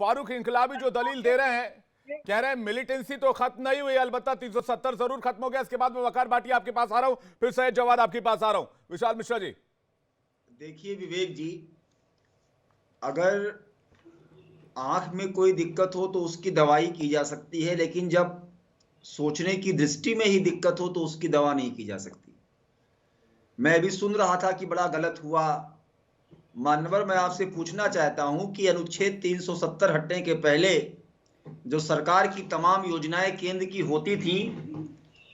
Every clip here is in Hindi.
फारूक इनकलाबी जो दलील दे रहे हैं, कह रहे हैं मिलिटेंसी तो खत्म नहीं हुई, अलबत्ता 370 जरूर खत्म हो गया। इसके बाद में वकार भाटिया आपके पास आ रहा हूं, फिर सैयद जवाद आपके पास आ रहा हूं। विशाल मिश्रा जी। देखिए विवेक जी, अगर आंख में कोई दिक्कत हो तो उसकी दवाई की जा सकती है, लेकिन जब सोचने की दृष्टि में ही दिक्कत हो तो उसकी दवा नहीं की जा सकती। मैं अभी सुन रहा था कि बड़ा गलत हुआ। मानवर, मैं आपसे पूछना चाहता हूं कि अनुच्छेद 370 हटने के पहले जो सरकार की तमाम योजनाएं केंद्र की होती थी,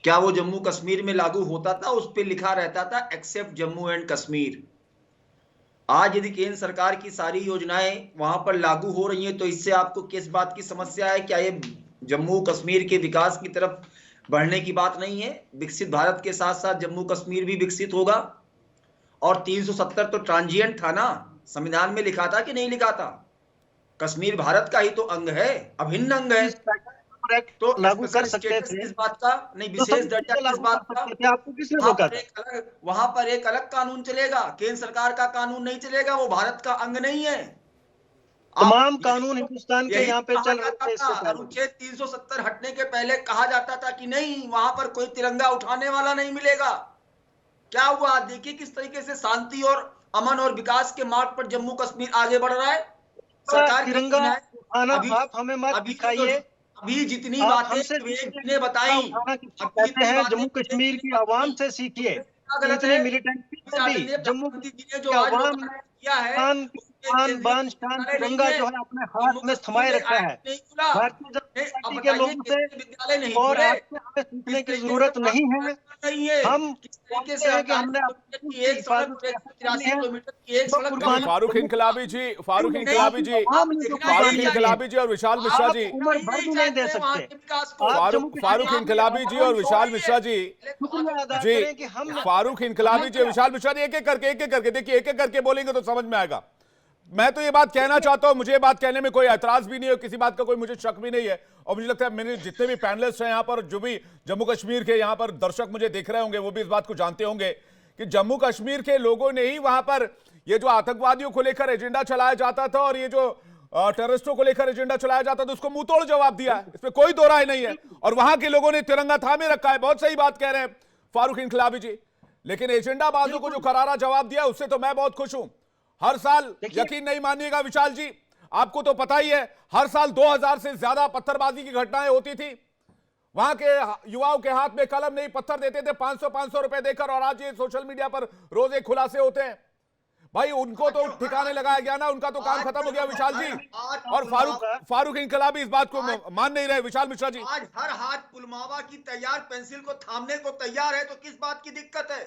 क्या वो जम्मू कश्मीर में लागू होता था? उस पर लिखा रहता था एक्सेप्ट जम्मू एंड कश्मीर। आज यदि केंद्र सरकार की सारी योजनाएं वहां पर लागू हो रही हैं तो इससे आपको किस बात की समस्या है? क्या ये जम्मू कश्मीर के विकास की तरफ बढ़ने की बात नहीं है? विकसित भारत के साथ साथ जम्मू कश्मीर भी विकसित होगा। और 370 तो ट्रांजिएंट था ना, संविधान में लिखा था कि नहीं लिखा था? कश्मीर भारत का ही तो अंग है, अभिन्न अंग है। तो लागू कर सकते स्टेटस थे किस बात का नहीं, विशेष दर्जा किस बात का? आपको किसने रोका था? वहां पर एक अलग कानून चलेगा, केंद्र सरकार का कानून नहीं चलेगा, वो भारत का अंग नहीं है। तमाम कानून हिंदुस्तान के यहाँ पे चल रहे थे। अनुच्छेद 370 हटने के पहले कहा जाता था कि नहीं, वहां पर कोई तिरंगा उठाने वाला नहीं मिलेगा। क्या हुआ? देखिए किस तरीके से शांति और अमन और विकास के मार्ग पर जम्मू कश्मीर आगे बढ़ रहा है। सरकार तिरंगा आप हमें मत दिखाइए। अभी जितनी बातें ने बताई, कहते हैं जम्मू कश्मीर की आवाम से सीखिए। इतनी मिलिटेंसी जम्मू ने जो आवाम ने किया है, बान शान तिरंगा जो है अपने हाथ में थमाए रखा है। भारतीय जनता पार्टी के लोगों से विद्यालय नहीं, और आपसे हमें सीखने की जरूरत नहीं है। हम तरीके से हमने एक सड़क 83 किलोमीटर की एक सड़क। फारूक इनकलाबी जी, फारूक इनकलाबी जी, फारूक इनकलाबी जी और विशाल मिश्रा जी, नहीं दे सकते। फारूक इनकलाबी जी और विशाल मिश्रा जी, फारूक इनकलाबी जी, विशाल मिश्रा जी, एक एक करके देखिए, एक एक करके बोलेंगे तो समझ में आएगा। मैं तो ये बात कहना चाहता हूं, मुझे ये बात कहने में कोई ऐतराज भी नहीं है, किसी बात का कोई मुझे शक भी नहीं है। और मुझे लगता है मेरे जितने भी पैनलिस्ट हैं यहाँ पर, जो भी जम्मू कश्मीर के यहाँ पर दर्शक मुझे देख रहे होंगे, वो भी इस बात को जानते होंगे कि जम्मू कश्मीर के लोगों ने ही वहां पर ये जो आतंकवादियों को लेकर एजेंडा चलाया जाता था और ये जो टेररिस्टों को लेकर एजेंडा चलाया जाता था, उसको मुंह तोड़ जवाब दिया है, इसमें कोई दो राय नहीं है। और वहां के लोगों ने तिरंगा थामे रखा है। बहुत सही बात कह रहे हैं फारूक इनकलाबी जी, लेकिन एजेंडा बाजों को जो करारा जवाब दिया उससे तो मैं बहुत खुश हूं। हर साल, यकीन नहीं मानिएगा विशाल जी, आपको तो पता ही है, हर साल 2000 से ज्यादा पत्थरबाजी की घटनाएं होती थी। वहां के युवाओं के हाथ में कलम नहीं, पत्थर देते थे 500-500 रुपए देकर, और आज ये सोशल मीडिया पर रोज एक खुलासे होते हैं। भाई उनको तो ठिकाने लगाया गया ना, उनका तो काम खत्म हो गया विशाल जी। और फारूक इनकलाबी इस बात को मान नहीं रहे। विशाल मिश्रा जी, आज हर हाथ पुलवामा की तैयार पेंसिल को थामने को तैयार है, तो किस बात की दिक्कत है?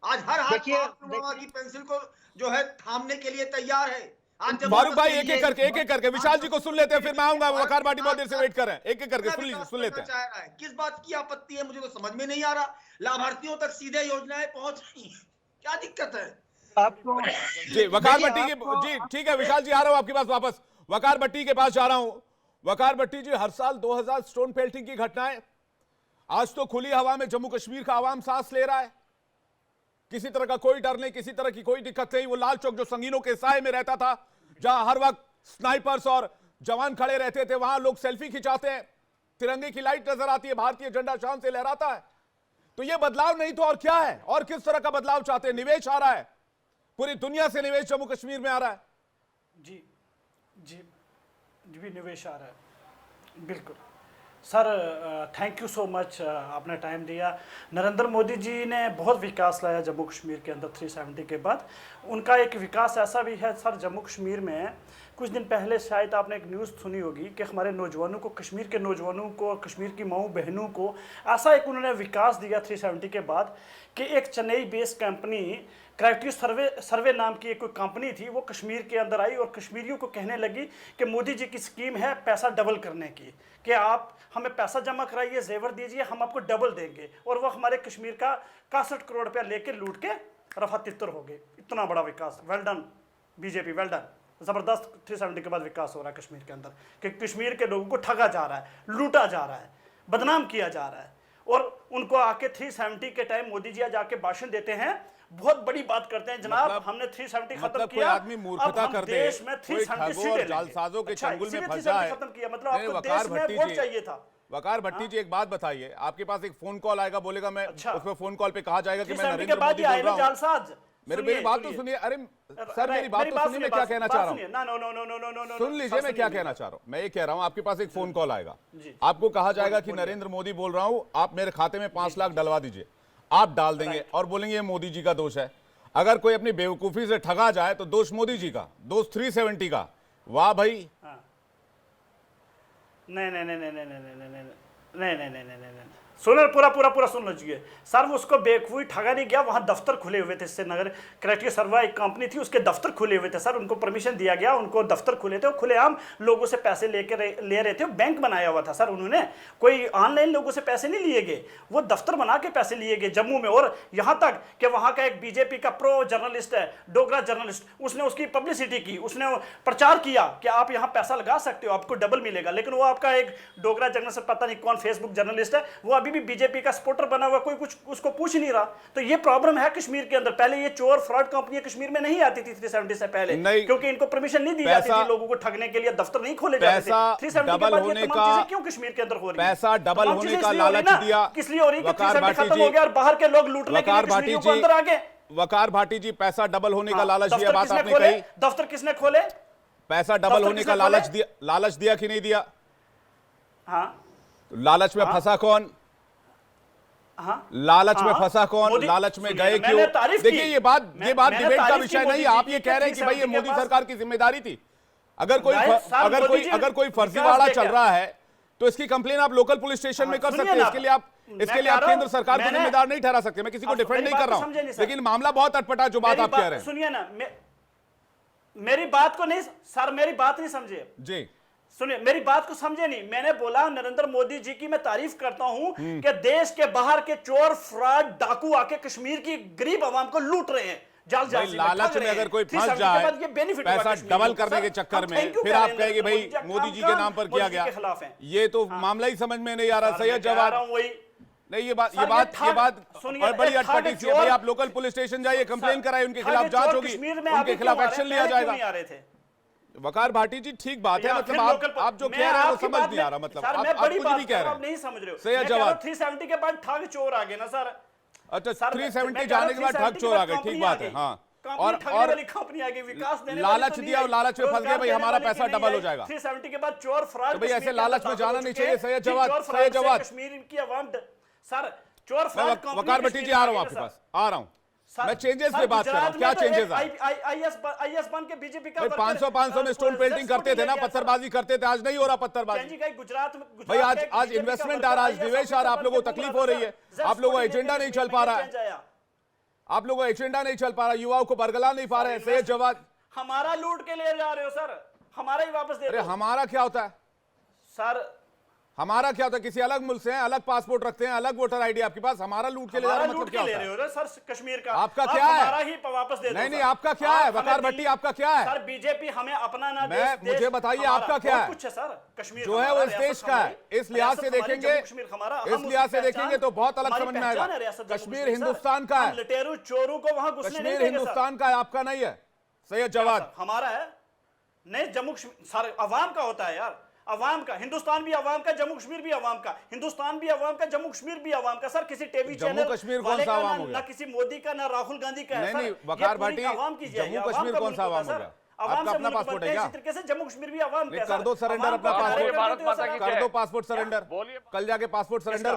आज हर हाथ पुलवामा की पेंसिल को जो है थामने के लिए तैयार है। फारूक भाई एक एक करके विशाल जी को सुन लेते हैं, फिर मैं आऊंगा। वकार भाटी बहुत देर से वेट कर रहे हैं, एक एक करके सुन लेते हैं। किस बात की आपत्ति है, मुझे तो समझ में नहीं आ रहा। लाभार्थियों तक सीधे योजनाएं पहुंच रही हैं, क्या दिक्कत है आपको? जी वकार भट्टी की जी, ठीक है विशाल जी, आ रहा हूं आपके पास वापस। वकार भट्टी के पास जा रहा हूं। वकार भट्टी जी, हर साल 2000 स्टोन पेल्टिंग की घटनाएं, आज तो खुली हवा में जम्मू कश्मीर का आवाम सांस ले रहा है। किसी तरह का कोई डर नहीं, किसी तरह की कोई दिक्कत नहीं। वो लाल चौक जो संगीनों के साए में रहता था, जहां हर वक्त स्नाइपर्स और जवान खड़े रहते थे, वहां लोग सेल्फी खिंचाते हैं, तिरंगे की लाइट नजर आती है, भारतीय झंडा शान से लहराता है। तो ये बदलाव नहीं तो और क्या है? और किस तरह का बदलाव चाहते हैं? निवेश आ रहा है, पूरी दुनिया से निवेश जम्मू कश्मीर में आ रहा है। जी जी जी भी निवेश आ रहा है, बिल्कुल sir. Thank you so much, आपने टाइम दिया। नरेंद्र मोदी जी ने बहुत विकास लाया जम्मू कश्मीर के अंदर 370 के बाद। उनका एक विकास ऐसा भी है सर जम्मू कश्मीर में, कुछ दिन पहले शायद आपने एक न्यूज़ सुनी होगी कि हमारे नौजवानों को, कश्मीर के नौजवानों को, कश्मीर की माओ बहनों को ऐसा एक उन्होंने विकास दिया 370 के बाद कि एक चेन्नई बेस्ड कंपनी क्राइटेरिया सर्वे नाम की एक कोई कंपनी थी, वो कश्मीर के अंदर आई और कश्मीरियों को कहने लगी कि मोदी जी की स्कीम है पैसा डबल करने की, कि आप हमें पैसा जमा कराइए, जेवर दीजिए, हम आपको डबल देंगे। और वो हमारे कश्मीर का 61 करोड़ रुपया लेके लूट के रफा तितर हो गए। इतना बड़ा विकास, well done BJP, well done. ज़बरदस्त 370 के बाद विकास हो रहा है कश्मीर के अंदर, कि कश्मीर के लोगों को ठगा जा रहा है, लूटा जा रहा है, बदनाम किया जा रहा है। और उनको आके 370 के टाइम मोदी जी आज आके भाषण देते हैं बहुत बड़ी बात करते हैं जनाब। मतलब- हमने 370 खत्म मतलब कोई किया, आदमी मूर्खता अब हम करते देश में कोई 370 ठगों सीटें और लेंगे। जालसाजों के अच्छा, चंगुल में इसीलिए फंस 370 जाए। खत्म किया, मतलब नहीं, आपको वकार देश में भट्टी वोट जी- चाहिए था। वकार भट्टी जी एक बात बताइए, आपके पास एक फोन कॉल आएगा, बोलेगा मैं अच्छा। उसमें फोन कॉल पे कहा जाएगा कि मैं 370 के नरेंद्र बाद मोदी ही आए बोल ना रहा हूं। जालसाज। मेरी बात तो सुनिए। अरे सर मेरी बात तो सुनिए, मैं क्या कहना चाह रहा हूँ। ना no no no no no no no सुन लीजिए मैं क्या कहना चाह रहा हूँ। मैं ये कह रहा हूँ आपके पास एक फोन कॉल आएगा, जी। आपको कहा जाएगा कि नरेंद्र मोदी बोल रहा हूँ, आप मेरे खाते में 5 लाख डलवा दीजिए। आप डाल देंगे और बोलेंगे ये मोदी जी का दोष है। अगर कोई अपनी बेवकूफी से ठगा जाए तो दोष मोदी जी का, दोष 370 का। वाह भाई। हाँ। नहीं नहीं नहीं नहीं नहीं नहीं नहीं नहीं नहीं नहीं नहीं नहीं नहीं सुनो, पूरा सुन लीजिए सर। वो उसको बेवकूफ़ी ठगा नहीं गया, वहाँ दफ्तर खुले हुए थे। इससे नगर क्राइटेरिया सर्वा एक कंपनी थी, उसके दफ्तर खुले हुए थे सर। उनको परमिशन दिया गया, उनको दफ्तर खुले थे, वो खुलेआम लोगों से पैसे ले रहे थे। बैंक बनाया हुआ था सर उन्होंने, कोई ऑनलाइन लोगों से पैसे नहीं लिए गए, वो दफ्तर बना के पैसे लिए गए जम्मू में। और यहाँ तक कि वहाँ का एक बीजेपी का प्रो जर्नलिस्ट है, डोगरा जर्नलिस्ट, उसने उसकी पब्लिसिटी की, उसने प्रचार किया कि आप यहाँ पैसा लगा सकते हो, आपको डबल मिलेगा। लेकिन वो आपका एक डोगरा जर्नलिस्ट, पता नहीं कौन फेसबुक जर्नलिस्ट है, वो अभी भी बीजेपी का सपोर्टर बना हुआ, कोई कुछ उसको पूछ नहीं रहा। तो ये प्रॉब्लम है कश्मीर के अंदर। पहले ये चोर फ्रॉड कंपनियां कश्मीर में नहीं आती थी 370 से पहले, क्योंकि इनको परमिशन नहीं दी जाती थी लोगों को ठगने के लिए, दफ्तर नहीं खोले जाते थे। 370 के बाद ये तमाम चीजें क्यों कश्मीर के अंदर हो रही है? पैसा डबल होने का लालच दिया, किस लिए हो रही है? 370 खत्म हो गया और बाहर के लोग लूटने के लिए कश्मीरियों को अंदर आ गए। वकार भाटी जी, पैसा डबल होने का लालच दिया, बात आपने खोले? कही। दफ्तर किसने खोले? पैसा डबल होने का लालच दिया कि नहीं दिया? हाँ, लालच में फंसा कौन? हाँ, लालच में फंसा कौन? लालच में गए क्यों? देखिए ये बात डिबेट का विषय नहीं है। आप ये कह रहे हैं कि भाई ये मोदी सरकार की जिम्मेदारी थी। अगर कोई फर्जीवाड़ा चल रहा है तो इसकी कंप्लेन आप लोकल पुलिस स्टेशन में कर सकते हैं। इसके लिए आप केंद्र सरकार को जिम्मेदार नहीं ठहरा सकते। मैं किसी को डिफेंड नहीं कर रहा हूं, लेकिन मामला बहुत अटपटा जो बात आप कह रहे हैं। सुनिए ना, मेरी बात को नहीं सर, मेरी बात नहीं समझे जी। सुनिए, मेरी बात को समझे नहीं। मैंने बोला नरेंद्र मोदी जी की मैं तारीफ करता हूं कि देश के बाहर के चोर फ्रॉड डाकू आके कश्मीर की गरीब आवाम को लूट रहे हैं। लालच में अगर कोई फंस जाए पैसा डबल करने के चक्कर में, फिर आप कहेंगे भाई मोदी जी के नाम पर किया गया, ये तो मामला ही समझ में नहीं आ रहा। सैयद जवाद नहीं, ये बात और बड़ी अटपटी सी है भाई। आप लोकल पुलिस स्टेशन जाइए, कंप्लेन कराइए, उनके खिलाफ जांच होगी, उनके खिलाफ एक्शन लिया जाएगा। वकार भाटी जी ठीक बात है, मतलब आप जो कह रहे हैं वो समझ नहीं आ रहा। मतलब आप कुछ भी कह रहे हैं, नहीं समझ रहे हो। सैयद जवाद 370 के बाद ठग चोर आ गए ना सर। अच्छा, 370 जाने के बाद ठग चोर आ गए, ठीक बात है। हाँ, और कंपनी आ गई, विकास देने लालच दिया और लालच में फंस गया भाई, हमारा पैसा डबल हो जाएगा। 370 के बाद चोर फ्रॉड, तो भाई ऐसे लालच में जाना नहीं चाहिए। सैयद जवाद कश्मीर की आवाम सर, चोर फ्रॉड। वकार भट्टी जी आ रहा हूं आपके पास, आ रहा हूं मैं। चेंजेस पे बात कर रहा हूं, क्या चेंजेस है? आईएएस बन के बीजेपी का 500 में स्टोन पेंटिंग करते थे ना, पत्थरबाजी करते थे, आज नहीं हो रहा पत्थरबाजी। गुजरात में भाई आज इन्वेस्टमेंट आ रहा है, आज निवेश आ रहा है, आप लोगों को तकलीफ हो रही है, आप लोगों का एजेंडा नहीं चल पा रहा है, आप लोगों का एजेंडा नहीं चल पा रहा, युवाओं को बरगला नहीं पा रहे हैं। सैयद जवाद, हमारा लूट के ले जा रहे हो सर, हमारा ही वापस दे। अरे हमारा क्या होता है सर? हमारा क्या होता है? किसी अलग मुल्क से हैं, अलग पासपोर्ट रखते हैं, अलग वोटर आईडी आपके पास, हमारा लूट के ले जा रहे, मतलब क्या होता है? सर कश्मीर का आपका क्या है? हमारा ही वापस दे दो। नहीं, आपका क्या है? वकार भट्टी आपका क्या है? सर बीजेपी हमें अपना ना मैं मुझे बताइए आपका क्या है? कुछ है सर, कश्मीर जो है वो इस देश का है। इस लिहाज से देखेंगे, इस लिहाज से देखेंगे तो बहुत अलग समझ में आएगा। कश्मीर हिंदुस्तान का है, लुटेरू चोरों को वहां घुसने नहीं देंगे। कश्मीर हिंदुस्तान का है, आपका नहीं है। सैयद जवाद, हमारा है नहीं, जम्मू कश्मीर सर अवाम का होता है यार, अवाम का। हिंदुस्तान भी अवाम का, जम्मू कश्मीर भी अवाम का। हिंदुस्तान भी अवाम का, जम्मू कश्मीर भी अवाम का। सर किसी टीवी चैनल जम्मू कश्मीर कौन सा अवाम हो गया? ना किसी मोदी का, ना राहुल गांधी का है। नहीं, वकार भट्टी, जम्मू कश्मीर कौन सा अवाम हो गया? आपका अपना पासपोर्ट है क्या? इसी तरीके से जम्मू कश्मीर भी अवाम का। कर दो सरेंडर अपना पासपोर्ट, कर दो पासपोर्ट सरेंडर, कल जाके पासपोर्ट सरेंडर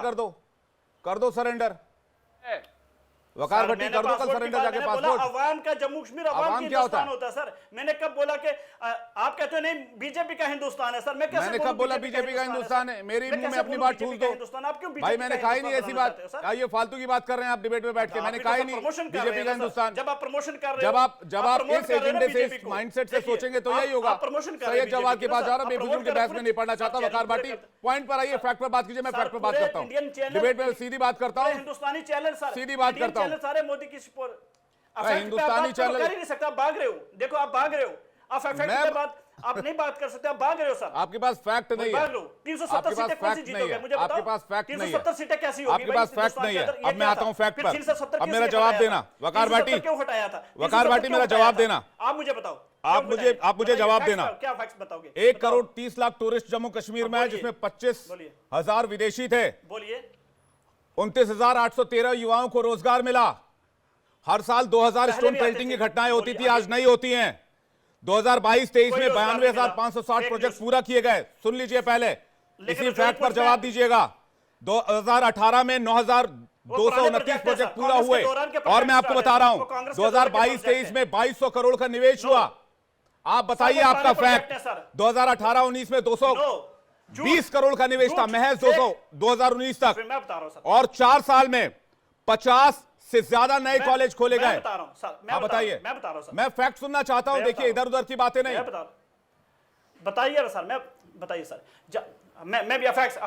कर दो सरेंडर। वकार भट्टी कर दो कल सरेंडर जाके पासपोर्ट। अवाम का जम्मू कश्मीर अवाम की हिंदुस्तान होता है सर। मैंने कब बोला कि आप कहते हो नहीं बीजेपी का हिंदुस्तान है सर? मैंने कब बोला बीजेपी का हिंदुस्तान है? मेरी मुंह में अपनी बात ठूस दो भाई, मैंने कहा ही नहीं ऐसी बात। ये फालतू की बात कर रहे हैं आप डिबेट में बैठ के, मैंने कहा ही नहीं बीजेपी का हिंदुस्तान। जब आप प्रमोशन कर रहे हो, जब आप इस एजेंडे से, इस माइंडसेट से सोचेंगे तो यही होगा। सैयद जवाद के पास जा रहा हूं, बेफिजूल के बहस में नहीं पढ़ना चाहता। वकार भट्टी पॉइंट पर आइए, फैक्ट पर बात कीजिए। मैं फैक्ट पर बात करता हूं, डिबेट में सीधी बात करता हूं, हिंदुस्तानी चैनल सर, सीधी बात करता हूं। सारे मोदी की हिंदुस्तानी चैनल कर ही नहीं सकता, भाग रहे हो। देखो आप भाग रहे हो, आप आप नहीं बात कर सकते, आप भाग रहे हो सर। आपके पास फैक्ट नहीं है। भाग लो। 370 सीटें कौन सी जीतोगे मुझे बताओ। आपके पास फैक्ट नहीं है। 370 सीटें कैसी होगी? आपके पास फैक्ट नहीं है। अब मैं आता हूं फैक्ट पर। अब मेरा जवाब देना वकार भाटी, क्यों हटाया था? वकार भाटी मेरा जवाब देना। आप मुझे बताओ, आप मुझे जवाब देना। क्या फैक्ट्स बताओगे? 1 करोड़ 30 लाख टूरिस्ट जम्मू कश्मीर में है, जिसमें 25,000 विदेशी थे। बोलिए। 29,813 युवाओं को रोजगार मिला। हर साल 2000 स्टोन पेल्टिंग की घटनाएं होती थी, आज नहीं होती हैं। 2022-23 में 92,560 प्रोजेक्ट पूरा किए गए। सुन लीजिए पहले, इसी फैक्ट पर जवाब दीजिएगा। 2018 में 9,229 प्रोजेक्ट पूरा हुए। और मैं आपको बता रहा हूं 2022-23 में 2200 करोड़ का निवेश हुआ। आप बताइए आपका फैक्ट। 2018-19 में 220 करोड़ का निवेश था, महज 2019 तक। मैं बता रहा हूं सर। और 4 साल में 50 से ज्यादा नए कॉलेज खोले गए। मैं बता रहा हूं सर, बताइए। मैं बता रहा हूं सर। मैं फैक्ट सुनना चाहता हूं, देखिए इधर उधर की बातें नहीं। बताइए सर, बताइए सर। मैं भी फैक्ट्स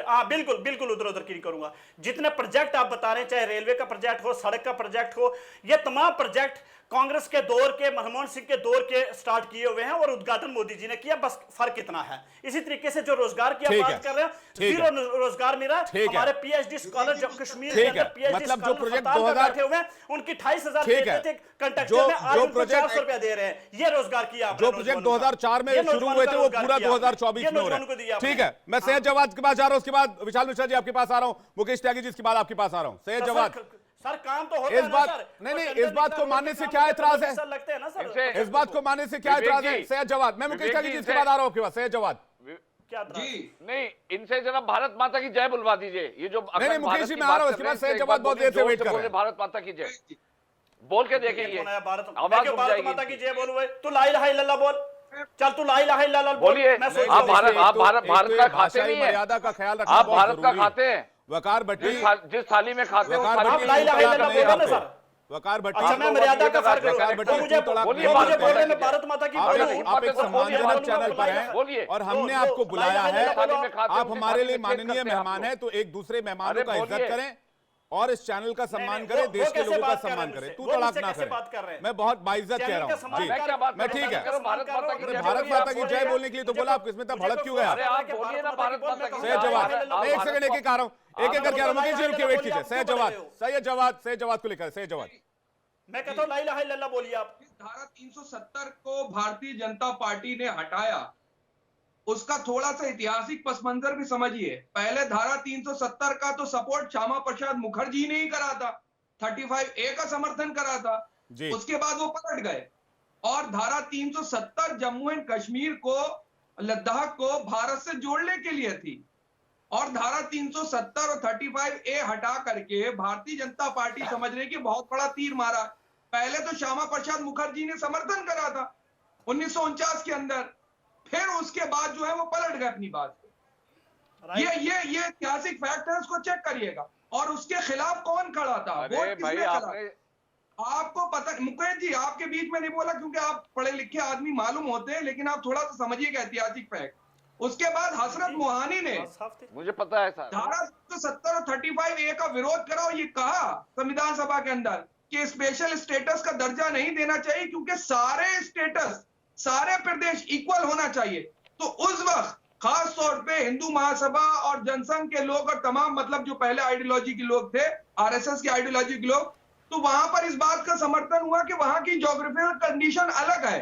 हाँ बिल्कुल उधर उधर की नहीं करूंगा। जितने प्रोजेक्ट आप बता रहे हैं, चाहे रेलवे का प्रोजेक्ट हो, सड़क का प्रोजेक्ट हो, ये तमाम प्रोजेक्ट कांग्रेस के दौर के, मनमोहन सिंह के दौर के स्टार्ट किए हुए हैं और उद्घाटन मोदी जी ने किया। बस फर्क इतना है। इसी तरीके से जो रोजगार की आप बात कर रहे हैं, जीरो रोजगार मिला। हमारे पीएचडी स्कॉलर जम्मू कश्मीर के अंदर पीएचडी मतलब जो प्रोजेक्ट बैठे हुए हैं, उनकी 28,000 थे कंट्रैक्चुअल में, आज उनको 400 रुपया दे रहे हैं। ये रोजगार किया। जो प्रोजेक्ट 2004 में शुरू हुए थे वो पूरा 2024 में हो रहा है। ठीक है, मैं सैयद जवाद के पास जा रहा हूं, उसके बाद विशाल मिश्रा जी आपके पास आ रहा हूं, मुकेश त्यागी जी इसके बाद आपके पास आ रहा हूं। सैयद जवाद, सर काम तो होता इस है बात ना सर। नहीं इस बात को मानने से क्या एतराज है? लगते हैं ना सर। इस बात को मानने से क्या एतराज है? सैयद जवाद, मैं मुकेश त्यागी जी इसके बाद आ रहा हूं आपके पास। सैयद जवाद क्या जी नहीं, इनसे जरा भारत माता की जय बुलवा दीजिए। ये जो नहीं मुकेश जी मैं आ रहा हूं, इसके बाद सैयद जवाद बहुत देर से वेट कर रहे हैं। भारत माता की जय बोल के देखिए। भारत माता की जय बोल। तू ला इलाहा इल्लल्लाह बोल। चल तू ला इलाहा इल्लल्लाह बोलिए। आप भारत का खाते नहीं है, मर्यादा का ख्याल रखना आप भारत का खाते हैं। वकार भट्टी जिस थाली में खाते हैं वकार भट्टी, अच्छा मैं मर्यादा का फर्क वकार भट्टी मुझे बोलने में भारत माता की आप एक सम्मानजनक चैनल पर हैं और हमने आपको बुलाया है। आप हमारे लिए माननीय मेहमान हैं, तो एक दूसरे मेहमानों का इज्जत करें और इस चैनल का सम्मान करें, देश के लोगों का सम्मान करें। तू तड़ाक ना करें। मैं बहुत बाइज्जत कह रहा हूँ जी। मैं ठीक है, भारत माता की जय बोलने के लिए तो बोला, आप किसमें भड़क क्यों गया? सैयद जवाद, एक सेकंड एक कह रहा हूँ, एक एक करके मुकेश जी रुकिए, वेट कीजिए। सैयद जवाद को लेकर सैयद जवाद, मैं कहता हूँ ला इलाहा इल्लल्लाह बोलिए आप। धारा 370 को भारतीय जनता पार्टी ने हटाया, उसका थोड़ा सा ऐतिहासिक पस मंजर भी समझिए। पहले धारा 370 का तो सपोर्ट श्यामा प्रसाद मुखर्जी ने ही करा था, 35A का समर्थन करा था। उसके बाद वो पलट गए और धारा 370 जम्मू एंड कश्मीर को, लद्दाख को भारत से जोड़ने के लिए थी। और धारा 370 और 35A हटा करके भारतीय जनता पार्टी समझने की बहुत बड़ा तीर मारा। पहले तो श्यामा प्रसाद मुखर्जी ने समर्थन करा था 1949 के अंदर, फिर उसके बाद जो है वो पलट गए अपनी बात पे। ये ऐतिहासिक फैक्ट है, उसको चेक करिएगा। और उसके खिलाफ कौन खड़ा था, वोट किसने करा? आपको पता, मुकेश जी आपके बीच में नहीं बोला क्योंकि आप पढ़े लिखे आदमी मालूम होते हैं, लेकिन आप थोड़ा सा समझिएगा ऐतिहासिक फैक्ट। उसके बाद हसरत मोहानी ने, मुझे पता है सर, धारा 370 और 35A का विरोध करा और ये कहा संविधान सभा के अंदर कि स्पेशल स्टेटस का दर्जा नहीं देना चाहिए क्योंकि सारे स्टेटस, सारे प्रदेश इक्वल होना चाहिए। तो उस वक्त खास तौर पे हिंदू महासभा और जनसंघ के लोग और तमाम मतलब जो पहले आइडियोलॉजी के लोग थे, आरएसएस की आइडियोलॉजी के लोग, तो वहां पर इस बात का समर्थन हुआ कि वहां की ज्योग्राफिकल कंडीशन अलग है,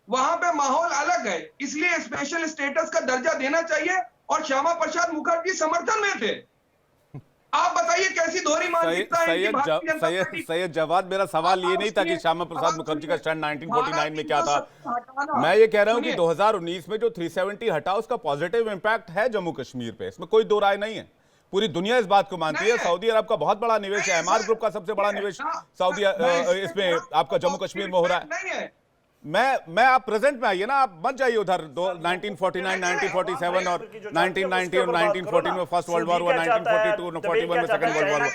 वहां पे माहौल अलग है, इसलिए स्पेशल स्टेटस का दर्जा देना चाहिए। और श्यामा प्रसाद मुखर्जी समर्थन में थे। आप बताइए कैसी दोहरी मानसिकता है इनकी भारतीय जनता पार्टी? सैयद जवाद, मेरा सवाल ये नहीं था कि श्यामा प्रसाद मुखर्जी का स्टैंड 1949 में क्या था। मैं ये कह रहा हूं कि 2019 में जो 370 हटा, उसका पॉजिटिव इंपैक्ट है जम्मू कश्मीर पे, इसमें कोई दो राय नहीं है। पूरी दुनिया इस बात को मानती है। सऊदी अरब का बहुत बड़ा निवेश है, एमआर ग्रुप का सबसे बड़ा निवेश सऊदी इसमें आपका जम्मू कश्मीर में हो रहा है। मैं आप प्रेजेंट में आइए ना, आप मत जाइए उधर 1949, 1947 और 1990 और 1914 में फर्स्ट वर्ल्ड वॉर हुआ, 1942 और 41 में सेकंड वर्ल्ड वॉर हुआ।